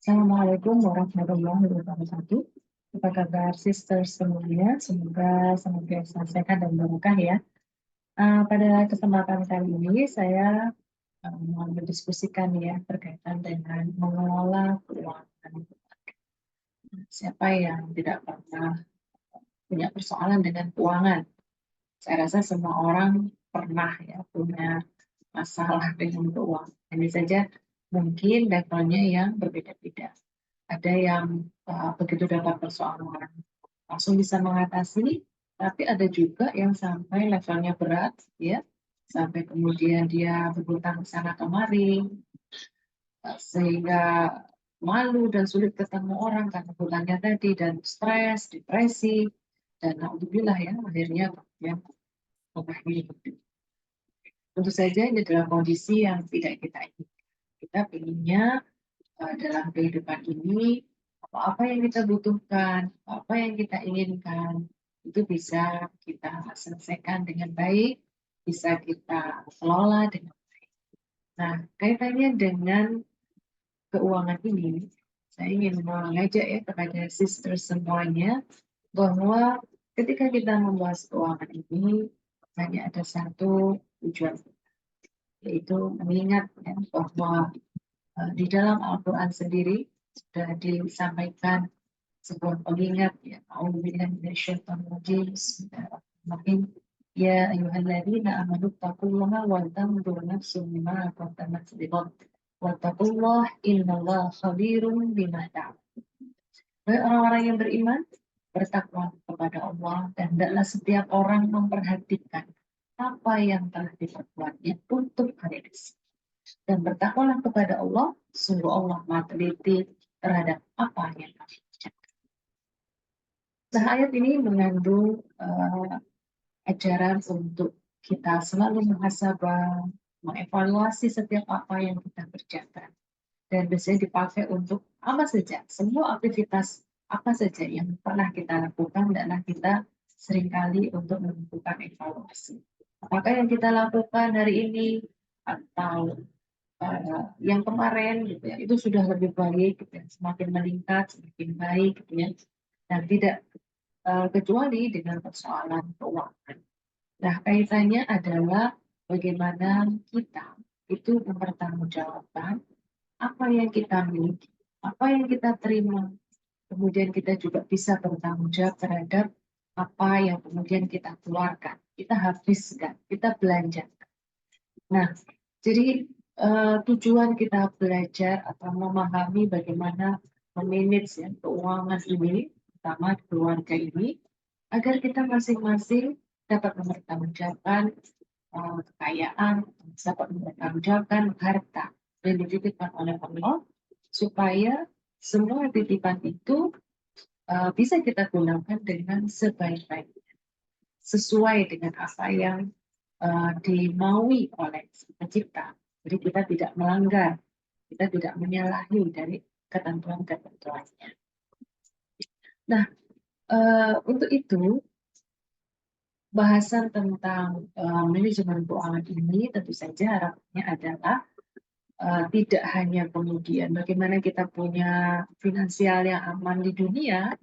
Assalamualaikum warahmatullahi wabarakatuh. Apa kabar sister semuanya? Semoga senantiasa sehat dan barokah ya. Pada kesempatan kali ini saya mau mendiskusikan ya berkaitan dengan mengelola keuangan. Siapa yang tidak pernah punya persoalan dengan keuangan? Saya rasa semua orang pernah ya punya masalah dengan keuangan. Ini saja mungkin levelnya yang berbeda-beda. Ada yang begitu dapat persoalan langsung bisa mengatasi, tapi ada juga yang sampai levelnya berat, ya, sampai kemudian dia berhutang sana kemari, sehingga malu dan sulit ketemu orang karena hutangnya tadi, dan stres, depresi, dan alhamdulillah ya, akhirnya yang mengakhiri hidup. Tentu saja ini adalah kondisi yang tidak kita inginkan. Kita inginnya dalam kehidupan ini apa yang kita butuhkan, apa yang kita inginkan itu bisa kita selesaikan dengan baik, bisa kita kelola dengan baik. Nah, kaitannya dengan keuangan ini, saya ingin mengajak ya kepada sister semuanya bahwa ketika kita membahas keuangan ini hanya ada satu tujuan, yaitu mengingat ya, bahwa di dalam Al-Quran sendiri sudah disampaikan sebuah pengingat ya, A'udzubillahi minasyaitonir rajim. Bismillahirrahmanirrahim. Ya ayyuhalladzina amanu taqullaha wa tanzur nafsum ma qaddamat lighad. Wattaqullaha innallaha khabirum bima ta'malun. Wahai orang-orang yang beriman, bertakwa kepada Allah dan hendaklah setiap orang memperhatikan apa yang telah diperbuatnya untuk hari esok. Dan bertakwalah kepada Allah, sungguh Allah maha teliti terhadap apa yang kami ucapkan. Nah, ayat ini mengandung ajaran untuk kita selalu muhasabah, mengevaluasi setiap apa yang kita kerjakan. Dan biasanya dipakai untuk apa saja, semua aktivitas apa saja yang pernah kita lakukan, adalah kita seringkali untuk melakukan evaluasi. Apakah yang kita lakukan hari ini atau yang kemarin gitu ya, itu sudah lebih baik gitu ya, semakin meningkat, semakin baik gitu ya. Dan tidak kecuali dengan persoalan keuangan. Nah, kaitannya adalah bagaimana kita itu mempertanggungjawabkan apa yang kita miliki, apa yang kita terima, kemudian kita juga bisa bertanggung jawab terhadap apa yang kemudian kita keluarkan, kita habiskan, kita belanjakan. Nah, jadi tujuan kita belajar atau memahami bagaimana memanage ya, keuangan ini, terutama keluarga ini, agar kita masing-masing dapat mempertanggungjawabkan kekayaan, dapat mempertanggungjawabkan harta yang dititipkan oleh Allah, supaya semua titipan itu bisa kita gunakan dengan sebaik-baiknya, sesuai dengan apa yang dimaui oleh pencipta. Jadi kita tidak melanggar, kita tidak menyalahi dari ketentuan-ketentuannya. Nah, untuk itu bahasan tentang manajemen keuangan ini tentu saja harapannya adalah tidak hanya kemudian bagaimana kita punya finansial yang aman di dunia,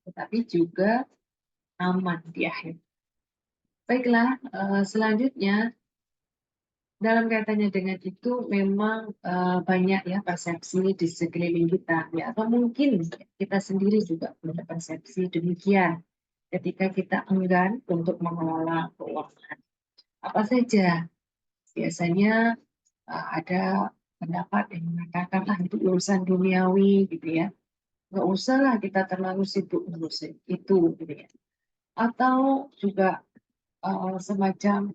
tetapi juga aman di akhir. Baiklah, selanjutnya dalam kaitannya dengan itu memang banyak ya persepsi di sekeliling kita ya, atau mungkin kita sendiri juga punya persepsi demikian ketika kita enggan untuk mengelola keuangan. Apa saja? Biasanya ada pendapat yang mengatakan itu urusan duniawi gitu ya, nggak usah lah kita terlalu sibuk ngurusin itu gitu ya. Atau juga semacam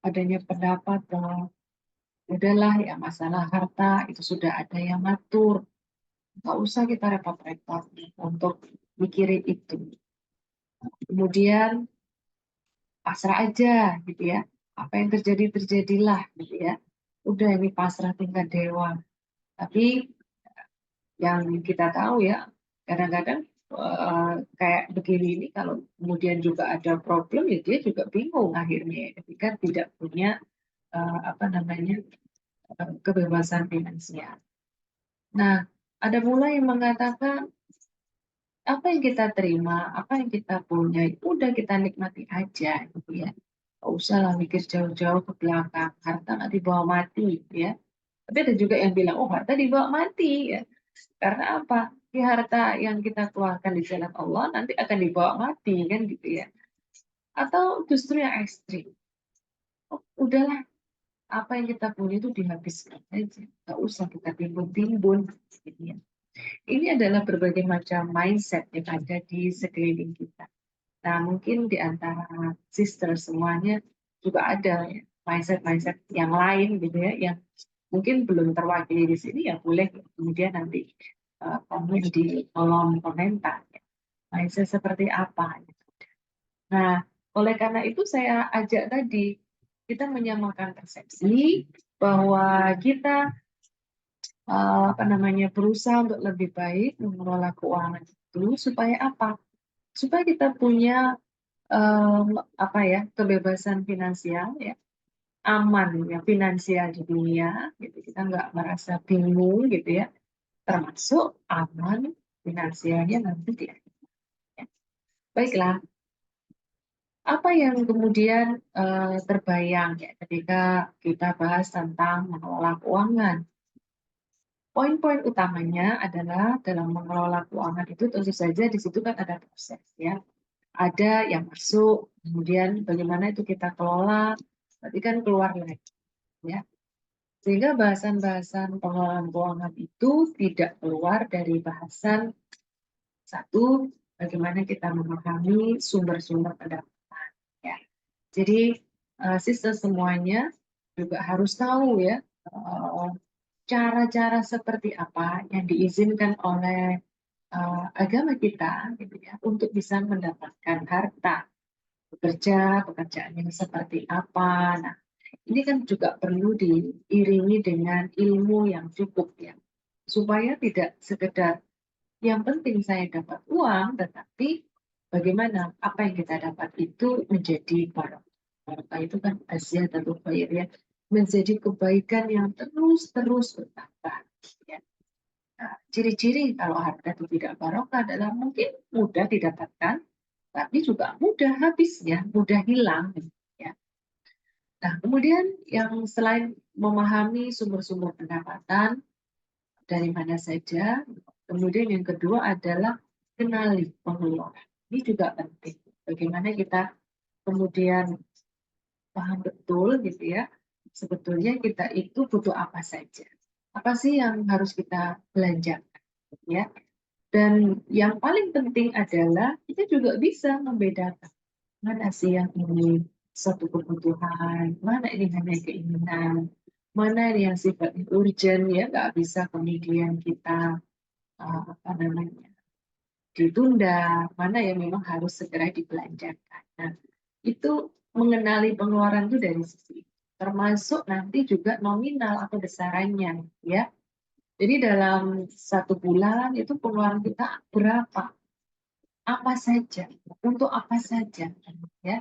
adanya pendapat bahwa udahlah ya masalah harta itu sudah ada yang ngatur, nggak usah kita repot-repot untuk mikirin itu. Kemudian pasrah aja gitu ya, apa yang terjadi terjadilah gitu ya. Udah ini pasrah tingkat dewa. Tapi yang kita tahu ya, kadang-kadang kayak begini ini kalau kemudian juga ada problem ya dia juga bingung akhirnya ketika tidak punya apa namanya kebebasan finansial. Nah, Ada pula yang mengatakan apa yang kita terima, apa yang kita punya, udah kita nikmati aja gitu ya. Nggak usah lah mikir jauh-jauh ke belakang, harta nggak dibawa mati gitu ya. Tapi ada juga yang bilang, oh harta dibawa mati ya. Karena apa? Di harta yang kita keluarkan di jalan Allah nanti akan dibawa mati kan gitu ya. Atau justru yang ekstrim. Oh, udahlah, apa yang kita punya itu dihabiskan aja. Nggak usah kita timbun-timbun. Gitu ya. Ini adalah berbagai macam mindset yang ada di sekeliling kita. Nah, mungkin di antara sister semuanya juga ada ya, mindset-mindset yang lain gitu ya, yang mungkin belum terwakili di sini ya boleh kemudian nanti komen di kolom komentar. Ya. Mindset seperti apa? Gitu. Nah, oleh karena itu saya ajak tadi kita menyamakan persepsi bahwa kita apa namanya berusaha untuk lebih baik mengelola keuangan itu supaya apa? Supaya kita punya apa ya kebebasan finansial ya, aman ya finansial di dunia, gitu kita nggak merasa bingung gitu ya, termasuk aman finansialnya nanti di akhirat. Ya. Baiklah, apa yang kemudian terbayang ya ketika kita bahas tentang mengelola keuangan? Poin-poin utamanya adalah dalam mengelola keuangan itu tentu saja di situ kan ada proses ya. Ada yang masuk, kemudian bagaimana itu kita kelola, berarti kan keluar lagi ya. Sehingga bahasan-bahasan pengelolaan keuangan itu tidak keluar dari bahasan satu, bagaimana kita memahami sumber-sumber pendapatan ya. Jadi sistem semuanya juga harus tahu ya cara-cara seperti apa yang diizinkan oleh agama kita gitu ya untuk bisa mendapatkan harta, bekerja, pekerjaan yang seperti apa. Nah, ini kan juga perlu diiringi dengan ilmu yang cukup ya, supaya tidak sekedar yang penting saya dapat uang, tetapi bagaimana apa yang kita dapat itu menjadi barokah. Barokah itu kan Asia tentu khair ya, menjadi kebaikan yang terus-terus bertambah. Ya. Nah, ciri-ciri kalau harta itu tidak barokah adalah mungkin mudah didapatkan, tapi juga mudah habisnya, mudah hilang. Ya. Nah, kemudian yang selain memahami sumber-sumber pendapatan dari mana saja, kemudian yang kedua adalah kenali pengeluaran. Ini juga penting. Bagaimana kita kemudian paham betul gitu ya, sebetulnya kita itu butuh apa saja. Apa sih yang harus kita belanjakan ya. Dan yang paling penting adalah kita juga bisa membedakan mana sih yang ini suatu kebutuhan, mana ini hanya keinginan, mana ini yang sifatnya urgent ya nggak bisa kemudian kita apa namanya ditunda, mana yang memang harus segera dibelanjakan. Nah, itu mengenali pengeluaran itu dari sisi termasuk nanti juga nominal atau besarannya ya. Jadi dalam satu bulan itu pengeluaran kita berapa, apa saja, untuk apa saja ya.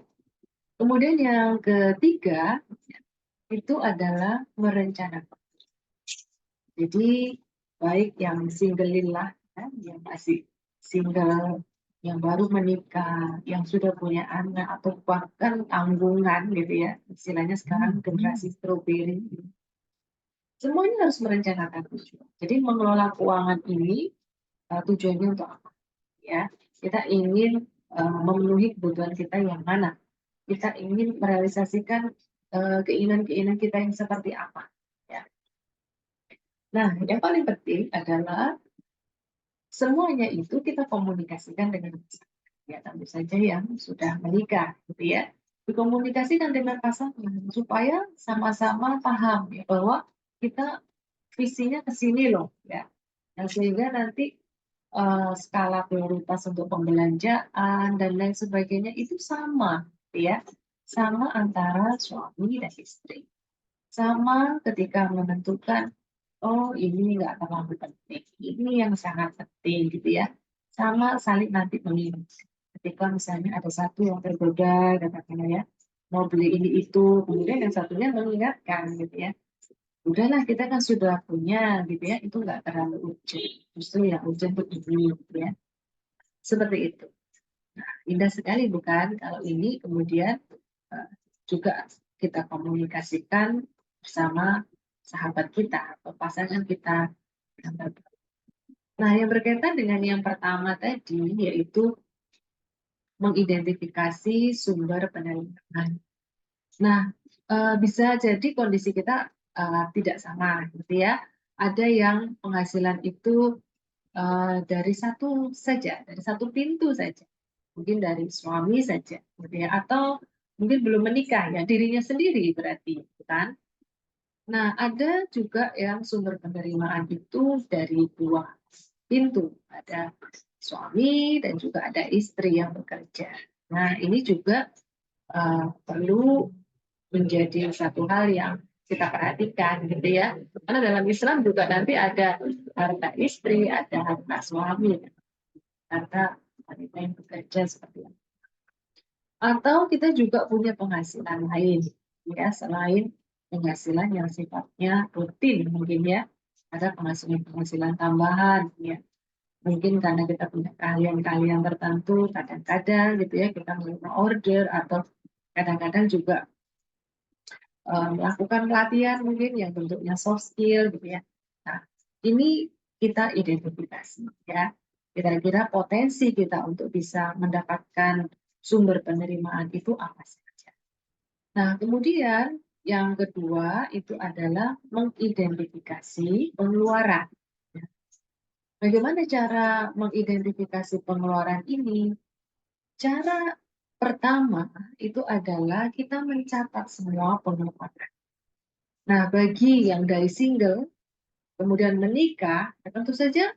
Kemudian yang ketiga itu adalah merencanakan. Jadi baik yang single lah, ya, yang masih single, yang baru menikah, yang sudah punya anak atau bahkan tanggungan gitu ya, istilahnya sekarang generasi stroberi. Semuanya harus merencanakan tujuan. Jadi mengelola keuangan ini tujuannya untuk apa? Ya, kita ingin memenuhi kebutuhan kita yang mana? Kita ingin merealisasikan keinginan-keinginan kita yang seperti apa? Ya. Nah, yang paling penting adalah semuanya itu kita komunikasikan dengan pasangan. Ya, tentu saja yang sudah menikah, gitu ya. Dikomunikasikan dengan pasangan supaya sama-sama paham ya bahwa kita visinya ke sini loh, ya. Nah, sehingga nanti skala prioritas untuk pembelanjaan dan lain sebagainya itu sama, ya. Sama antara suami dan istri. Sama ketika menentukan oh ini nggak terlalu penting, ini yang sangat penting gitu ya. Sama saling nanti mengingatkan. Ketika misalnya ada satu yang tergoda, katakanlah ya, mau beli ini itu, kemudian yang satunya mengingatkan gitu ya. udahlah kita kan sudah punya gitu ya, itu nggak terlalu urgent. Justru yang urgent itu ini gitu ya. Seperti itu. Indah sekali bukan kalau ini kemudian juga kita komunikasikan bersama sahabat kita atau pasangan kita. Nah, yang berkaitan dengan yang pertama tadi yaitu mengidentifikasi sumber penerimaan. Nah, bisa jadi kondisi kita tidak sama gitu ya. Ada yang penghasilan itu dari satu saja, dari satu pintu saja. Mungkin dari suami saja gitu ya, atau mungkin belum menikah ya, dirinya sendiri berarti, kan? Nah, ada juga yang sumber penerimaan itu dari dua pintu. Ada suami dan juga ada istri yang bekerja. Nah, ini juga perlu menjadi satu hal yang kita perhatikan gitu ya. Karena dalam Islam juga nanti ada harta istri, ada harta suami, harta wanita yang bekerja seperti itu. Atau kita juga punya penghasilan lain ya, selain penghasilan yang sifatnya rutin mungkin ya. Ada penghasilan tambahan ya. Mungkin karena kita punya keahlian-keahlian tertentu, kadang-kadang gitu ya kita menerima order atau kadang-kadang juga melakukan pelatihan mungkin yang bentuknya soft skill gitu ya. Nah, ini kita identifikasi ya. Kira-kira potensi kita untuk bisa mendapatkan sumber penerimaan itu apa saja. Nah, kemudian yang kedua itu adalah mengidentifikasi pengeluaran. Bagaimana cara mengidentifikasi pengeluaran ini? Cara pertama itu adalah kita mencatat semua pengeluaran. Nah, bagi yang dari single, kemudian menikah, ya tentu saja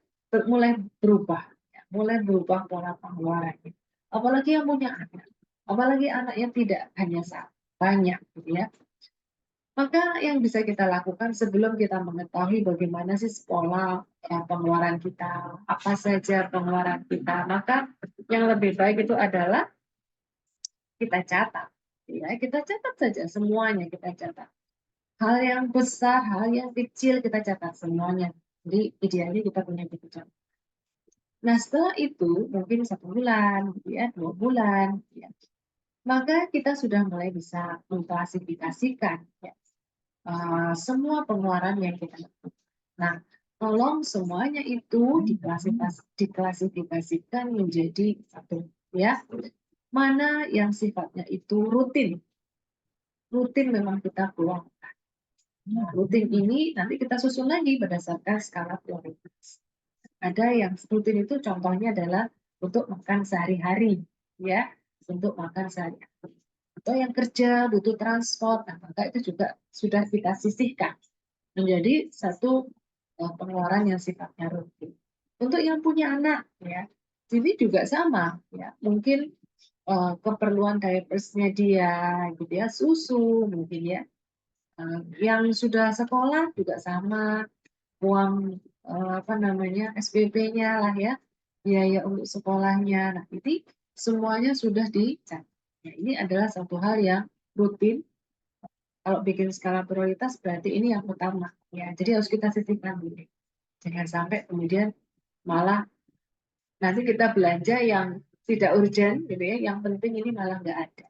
mulai berubah. Ya, mulai berubah pola pengeluarannya. Apalagi yang punya anak. Apalagi anak yang tidak hanya satu, banyak. Gitu ya. Maka yang bisa kita lakukan sebelum kita mengetahui bagaimana sih pola pengeluaran kita, apa saja pengeluaran kita, maka yang lebih baik itu adalah kita catat. Ya, kita catat saja semuanya, kita catat. Hal yang besar, hal yang kecil kita catat semuanya. Jadi idealnya kita punya buku catat. Nah setelah itu mungkin 1 bulan, gitu ya, 2 bulan, ya, maka kita sudah mulai bisa mengklasifikasikan ya, semua pengeluaran yang kita lakukan. Nah, tolong semuanya itu diklasifikasikan menjadi satu, ya. Mana yang sifatnya itu rutin, rutin memang kita keluarkan. Rutin ini nanti kita susun lagi berdasarkan skala prioritas. Ada yang rutin itu contohnya adalah untuk makan sehari-hari, ya, untuk makan sehari-hari. Atau yang kerja butuh transport, nah, maka itu juga sudah kita sisihkan menjadi satu pengeluaran yang sifatnya rutin. Untuk yang punya anak, ya, ini juga sama, ya, mungkin keperluan diapersnya dia, gitu ya, susu mungkin ya, yang sudah sekolah juga sama, uang apa namanya SPP-nya lah ya, biaya untuk sekolahnya. Nah, ini semuanya sudah dicatat. Ya, ini adalah satu hal yang rutin. Kalau bikin skala prioritas berarti ini yang utama. Ya, jadi harus kita sisihkan dulu. Jangan sampai kemudian malah nanti kita belanja yang tidak urgent gitu ya, yang penting ini malah nggak ada.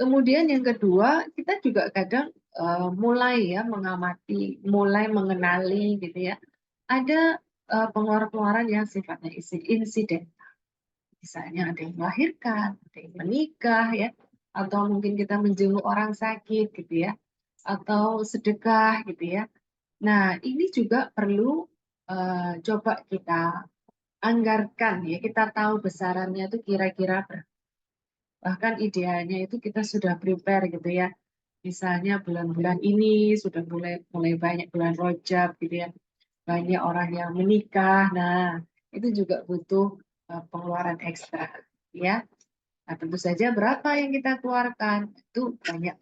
Kemudian yang kedua, kita juga kadang mulai ya mengamati, mulai mengenali gitu ya. Ada pengeluaran-pengeluaran yang sifatnya insiden. Misalnya ada yang melahirkan, ada yang menikah ya, atau mungkin kita menjenguk orang sakit gitu ya, atau sedekah gitu ya. Nah, ini juga perlu coba kita anggarkan ya, kita tahu besarannya itu kira-kira berapa. Bahkan idealnya itu kita sudah prepare gitu ya. Misalnya bulan-bulan ini sudah mulai banyak bulan Rajab gitu ya. Banyak orang yang menikah. Nah, itu juga butuh pengeluaran ekstra ya. Nah, tentu saja berapa yang kita keluarkan itu banyak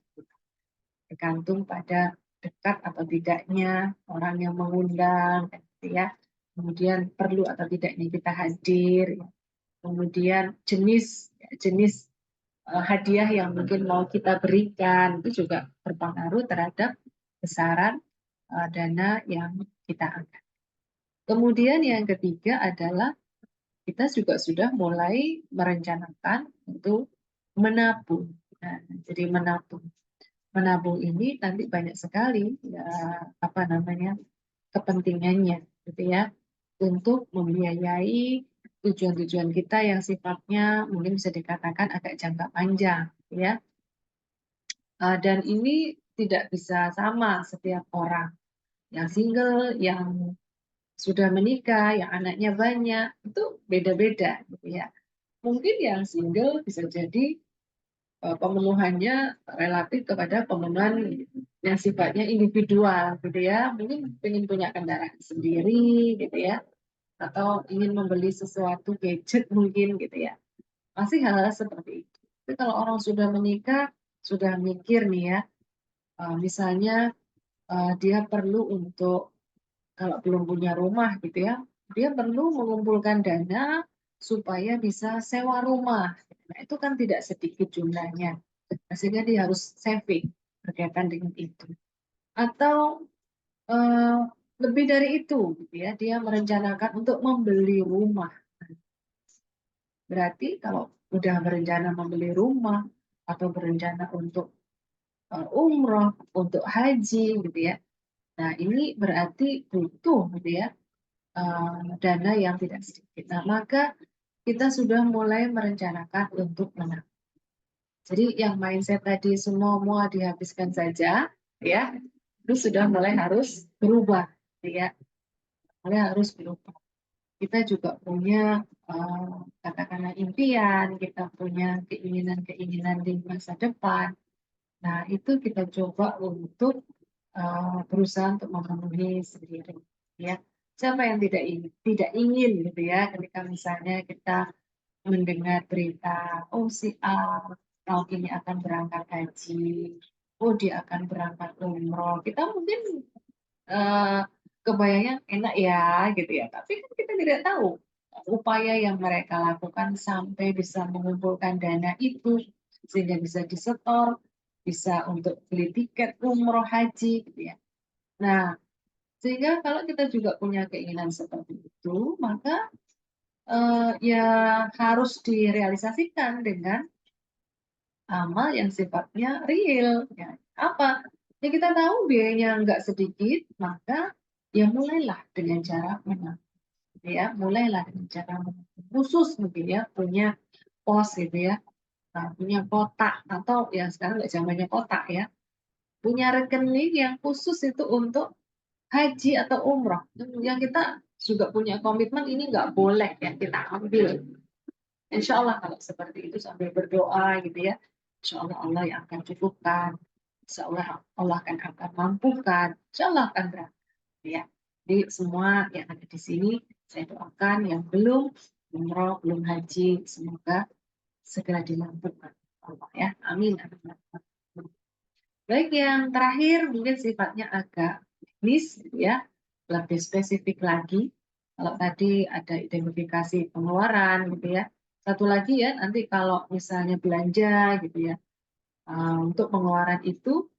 tergantung pada dekat atau tidaknya orang yang mengundang gitu ya. Kemudian perlu atau tidaknya kita hadir. Ya. Kemudian jenis hadiah yang mungkin mau kita berikan itu juga berpengaruh terhadap besaran dana yang kita angkat. Kemudian yang ketiga adalah kita juga sudah mulai merencanakan untuk menabung. Nah, jadi menabung. Menabung ini nanti banyak sekali ya, apa namanya, kepentingannya gitu ya, untuk membiayai tujuan-tujuan kita yang sifatnya mungkin bisa dikatakan agak jangka panjang gitu ya. Dan ini tidak bisa sama setiap orang. Yang single, yang sudah menikah, yang anaknya banyak, itu beda-beda gitu ya. Mungkin yang single bisa jadi pemenuhannya relatif kepada pemenuhan yang sifatnya individual gitu ya. Mungkin ingin punya kendaraan sendiri gitu ya, atau ingin membeli sesuatu gadget mungkin gitu ya. Masih hal-hal seperti itu. Tapi kalau orang sudah menikah, sudah mikir nih ya, misalnya dia perlu untuk, kalau belum punya rumah gitu ya, dia perlu mengumpulkan dana supaya bisa sewa rumah. Nah, itu kan tidak sedikit jumlahnya. Sehingga dia harus saving berkaitan dengan itu. Atau eh, lebih dari itu, gitu ya, dia merencanakan untuk membeli rumah. Berarti kalau udah berencana membeli rumah atau berencana untuk umroh, untuk haji, gitu ya. Nah, ini berarti butuh, gitu ya, dana yang tidak sedikit. Nah, maka kita sudah mulai merencanakan untuk menabung. Jadi yang mindset tadi semua mau dihabiskan saja, ya, itu sudah mulai harus berubah, ya, mulai harus berubah. Kita juga punya katakanlah impian, kita punya keinginan-keinginan di masa depan. Nah, itu kita coba untuk berusaha untuk memenuhi sendiri, ya. Siapa yang tidak ingin gitu ya, ketika misalnya kita mendengar berita, oh si A tahun ini akan berangkat haji, oh dia akan berangkat umroh. Kita mungkin eh, kebayangnya enak ya gitu ya, tapi kan kita tidak tahu upaya yang mereka lakukan sampai bisa mengumpulkan dana itu sehingga bisa disetor, bisa untuk beli tiket umroh haji gitu ya. Nah, sehingga kalau kita juga punya keinginan seperti itu, maka ya harus direalisasikan dengan amal yang sifatnya real. Ya. Apa? Ya kita tahu biayanya nggak sedikit, maka ya mulailah dengan cara menabung. Ya, mulailah dengan cara menabung. Khusus mungkin ya, punya pos gitu ya, nah, punya kotak, atau ya sekarang nggak zamannya kotak ya, punya rekening yang khusus itu untuk haji atau umroh. Yang kita juga punya komitmen ini nggak boleh ya kita ambil. Insya Allah kalau seperti itu sambil berdoa gitu ya, insya Allah Allah yang akan cukupkan, insya Allah Allah akan mampukan, insya Allah akan berangkat ya. Jadi semua yang ada di sini saya doakan yang belum umroh, belum haji, semoga segera dimampukan Allah ya. Amin. Baik, yang terakhir mungkin sifatnya agak teknis gitu ya, lebih spesifik lagi. Kalau tadi ada identifikasi pengeluaran gitu ya. Satu lagi ya, nanti kalau misalnya belanja gitu ya, untuk pengeluaran itu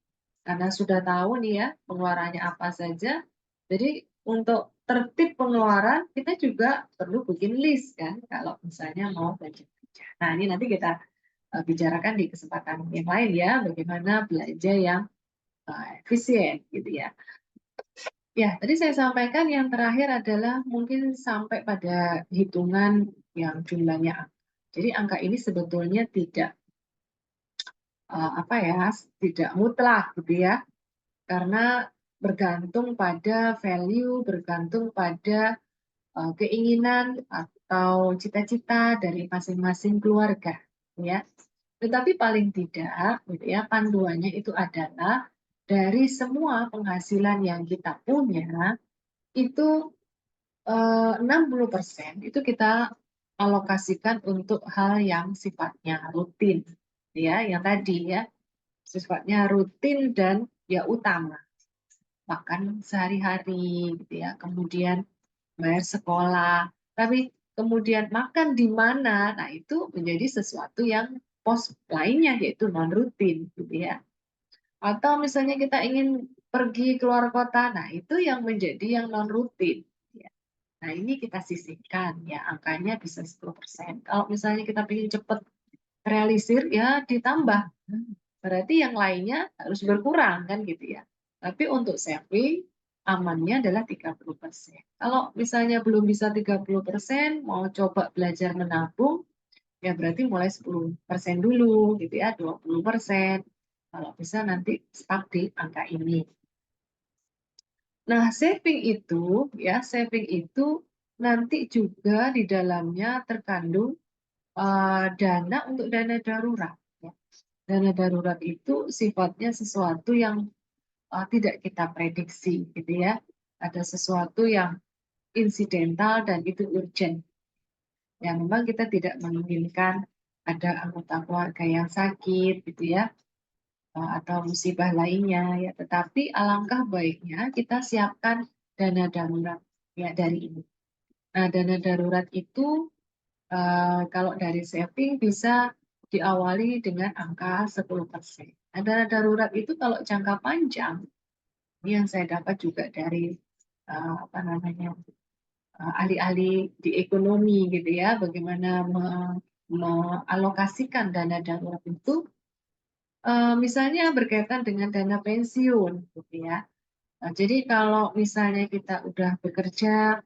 karena sudah tahu nih ya pengeluarannya apa saja. Jadi untuk tertib pengeluaran kita juga perlu bikin list kan kalau misalnya mau belanja. Nah, ini nanti kita bicarakan di kesempatan yang lain ya, bagaimana belanja yang efisien gitu ya. Ya, tadi saya sampaikan yang terakhir adalah mungkin sampai pada hitungan yang jumlahnya angka. Jadi angka ini sebetulnya tidak apa ya, tidak mutlak gitu ya, karena bergantung pada value, bergantung pada keinginan atau cita-cita dari masing-masing keluarga, ya. Tetapi paling tidak, gitu ya, panduannya itu adalah dari semua penghasilan yang kita punya, itu 60% itu kita alokasikan untuk hal yang sifatnya rutin. Ya, yang tadi ya, sifatnya rutin dan ya utama. Makan sehari-hari gitu ya, kemudian bayar sekolah. Tapi kemudian makan di mana, nah itu menjadi sesuatu yang pos lainnya yaitu non rutin gitu ya. Atau misalnya kita ingin pergi keluar kota, nah itu yang menjadi yang non rutin. Ya. Nah ini kita sisihkan ya angkanya bisa 10%. Kalau misalnya kita ingin cepat realisir ya ditambah. Berarti yang lainnya harus berkurang kan gitu ya. Tapi untuk saving amannya adalah 30%. Kalau misalnya belum bisa 30%, mau coba belajar menabung, ya berarti mulai 10% dulu gitu ya, 20%. Kalau bisa nanti stuck di angka ini. Nah, saving itu nanti juga di dalamnya terkandung dana untuk dana darurat. Ya. Dana darurat itu sifatnya sesuatu yang tidak kita prediksi, gitu ya. Ada sesuatu yang insidental dan itu urgent. Yang memang kita tidak menginginkan ada anggota keluarga yang sakit, gitu ya, atau musibah lainnya, ya. Tetapi alangkah baiknya kita siapkan dana darurat ya dari ini. Nah, dana darurat itu kalau dari saving bisa diawali dengan angka 10%. Nah, dana darurat itu kalau jangka panjang, ini yang saya dapat juga dari apa namanya ahli-ahli di ekonomi gitu ya, bagaimana mengalokasikan dana darurat itu, misalnya berkaitan dengan dana pensiun gitu ya. Nah, jadi kalau misalnya kita udah bekerja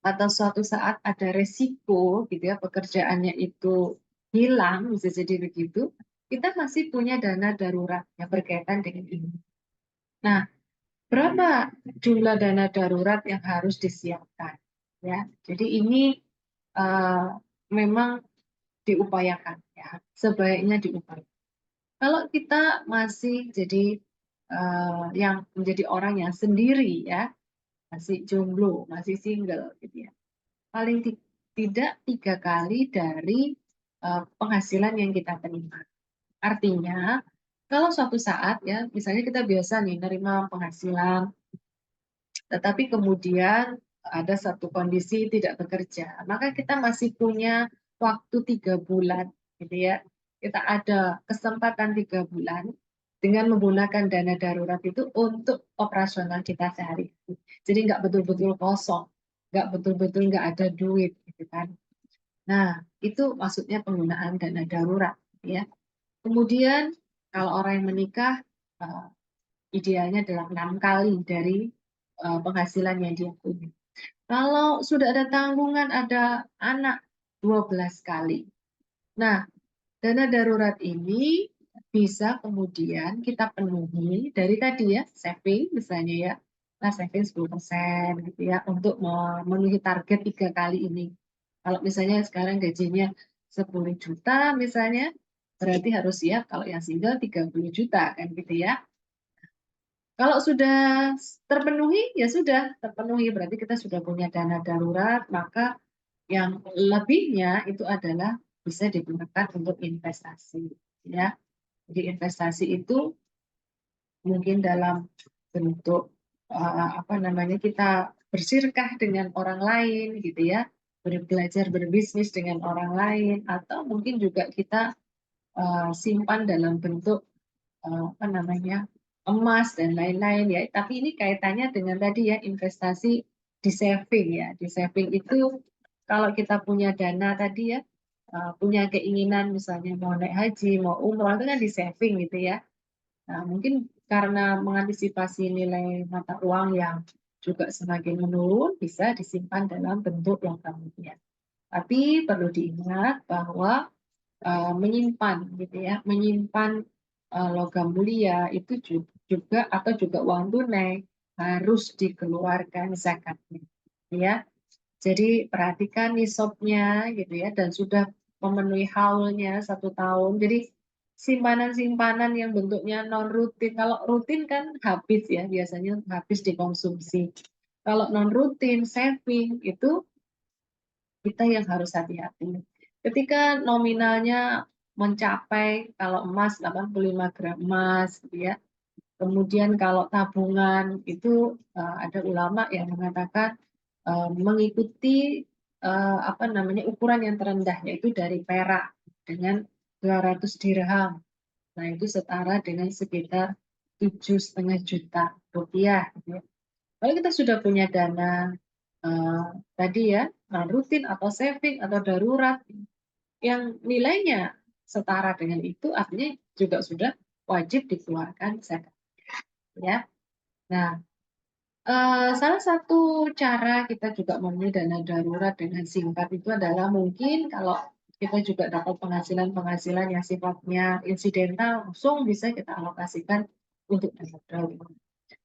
atau suatu saat ada resiko gitu ya pekerjaannya itu hilang bisa jadi begitu, kita masih punya dana darurat yang berkaitan dengan ini. Nah, berapa jumlah dana darurat yang harus disiapkan ya? Jadi ini uh, memang diupayakan ya, sebaiknya diupayakan. Kalau kita masih jadi yang menjadi orang yang sendiri ya, masih jomblo, masih single gitu ya, paling tidak 3 kali dari penghasilan yang kita terima. Artinya, kalau suatu saat ya, misalnya kita biasa nih nerima penghasilan, tetapi kemudian ada satu kondisi tidak bekerja, maka kita masih punya waktu 3 bulan, gitu ya. Kita ada kesempatan 3 bulan dengan menggunakan dana darurat itu untuk operasional kita sehari-hari. Jadi nggak betul-betul kosong, nggak betul-betul nggak ada duit, gitu kan. Nah, itu maksudnya penggunaan dana darurat, ya. Kemudian kalau orang yang menikah, idealnya adalah 6 kali dari penghasilan yang dia punya. Kalau sudah ada tanggungan, ada anak, 12 kali. Nah, dana darurat ini bisa kemudian kita penuhi dari tadi ya, saving misalnya ya, nah saving 10% gitu ya, untuk memenuhi target 3 kali ini. Kalau misalnya sekarang gajinya 10 juta misalnya, berarti harus siap kalau yang single 30 juta kan gitu ya. Kalau sudah terpenuhi, ya sudah terpenuhi. Berarti kita sudah punya dana darurat, maka yang lebihnya itu adalah bisa digunakan untuk investasi. Ya. Jadi investasi itu mungkin dalam bentuk apa namanya kita bersirkah dengan orang lain gitu ya, belajar berbisnis dengan orang lain, atau mungkin juga kita simpan dalam bentuk apa namanya emas dan lain-lain ya. Tapi ini kaitannya dengan tadi ya investasi di saving ya. Di saving itu kalau kita punya dana tadi ya, punya keinginan misalnya mau naik haji, mau umroh itu kan di saving gitu ya. Nah, mungkin karena mengantisipasi nilai mata uang yang juga semakin menurun, bisa disimpan dalam bentuk yang kemudian. Tapi perlu diingat bahwa menyimpan gitu ya, menyimpan logam mulia itu juga atau juga uang tunai harus dikeluarkan zakatnya, ya. Jadi perhatikan nisabnya gitu ya dan sudah memenuhi haulnya 1 tahun. Jadi simpanan-simpanan yang bentuknya non rutin, kalau rutin kan habis ya biasanya habis dikonsumsi. Kalau non rutin saving itu kita yang harus hati-hati. Ketika nominalnya mencapai kalau emas 85 gram emas gitu ya. Kemudian kalau tabungan itu ada ulama yang mengatakan mengikuti apa namanya ukuran yang terendah yaitu dari perak dengan 200 dirham. Nah, itu setara dengan sekitar 7,5 juta rupiah. Gitu ya. Kalau kita sudah punya dana tadi ya, rutin atau saving atau darurat yang nilainya setara dengan itu, artinya juga sudah wajib dikeluarkan zakat. Ya. Nah, salah satu cara kita juga memenuhi dana darurat dengan singkat itu adalah mungkin kalau kita juga dapat penghasilan-penghasilan yang sifatnya insidental, langsung bisa kita alokasikan untuk dana darurat.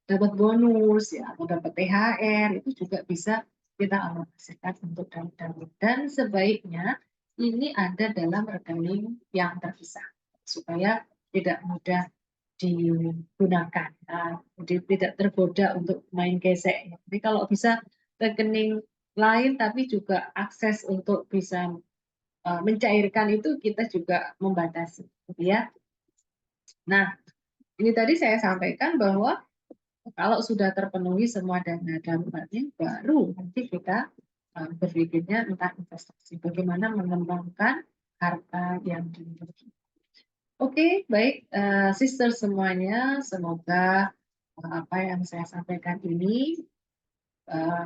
Dapat bonus ya atau dapat THR itu juga bisa kita alokasikan untuk dana darurat. Dan sebaiknya ini ada dalam rekening yang terpisah supaya tidak mudah digunakan. Nah, jadi tidak tergoda untuk main gesek. Jadi kalau bisa rekening lain tapi juga akses untuk bisa mencairkan itu kita juga membatasi, gitu ya. Nah, ini tadi saya sampaikan bahwa kalau sudah terpenuhi semua dana daruratnya, baru nanti kita berpikirnya tentang investasi. Bagaimana mengembangkan harta yang dimiliki. Oke, baik, sister semuanya, semoga apa yang saya sampaikan ini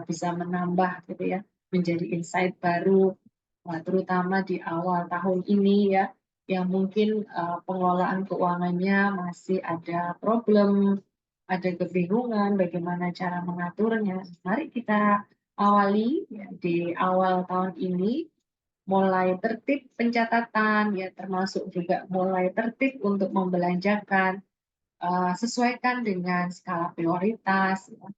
bisa menambah gitu ya, menjadi insight baru, terutama di awal tahun ini ya, yang mungkin pengelolaan keuangannya masih ada problem, ada kebingungan bagaimana cara mengaturnya. Mari kita awali ya, di awal tahun ini, mulai tertib pencatatan ya, termasuk juga mulai tertib untuk membelanjakan, sesuaikan dengan skala prioritas ya.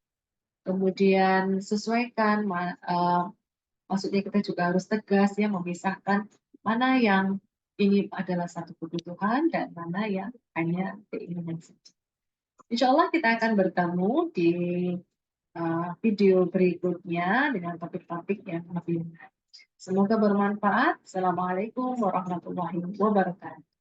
Kemudian sesuaikan maksudnya kita juga harus tegas ya memisahkan mana yang ini adalah satu kebutuhan dan mana yang hanya keinginan saja. Insya Allah kita akan bertemu di video berikutnya dengan topik-topik yang lebih menarik. Semoga bermanfaat. Assalamualaikum warahmatullahi wabarakatuh.